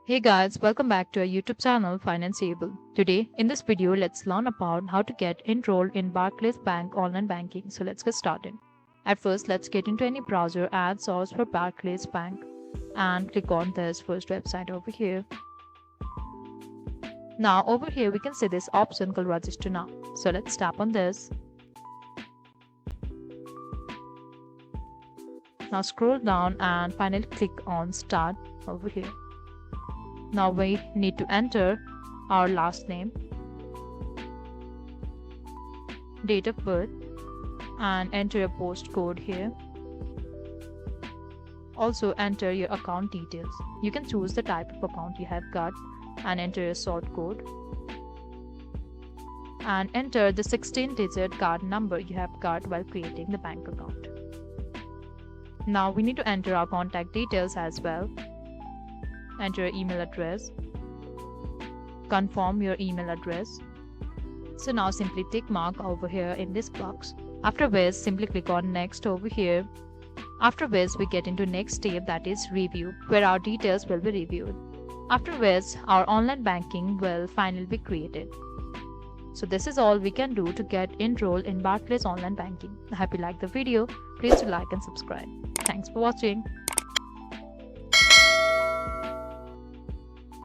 Hey guys, welcome back to our YouTube channel Financeable. Today, in this video, let's learn about how to get enrolled in Barclays Bank online banking. So let's get started. At first, let's get into any browser and search for Barclays Bank and click on this first website over here. Now over here, we can see this option called register now. So let's tap on this. Now scroll down and finally click on start over here. Now we need to enter our last name, date of birth, and enter your postcode here. Also enter your account details. You can choose the type of account you have got and enter your sort code. And enter the 16-digit card number you have got while creating the bank account. Now we need to enter our contact details as well. Enter your email address. Confirm your email address. So now simply tick mark over here in this box. After which, simply click on next over here. After which, we get into next step, that is review, where our details will be reviewed. After which, our online banking will finally be created. So this is all we can do to get enrolled in Barclays online banking. I hope you liked the video. Please do like and subscribe. Thanks for watching.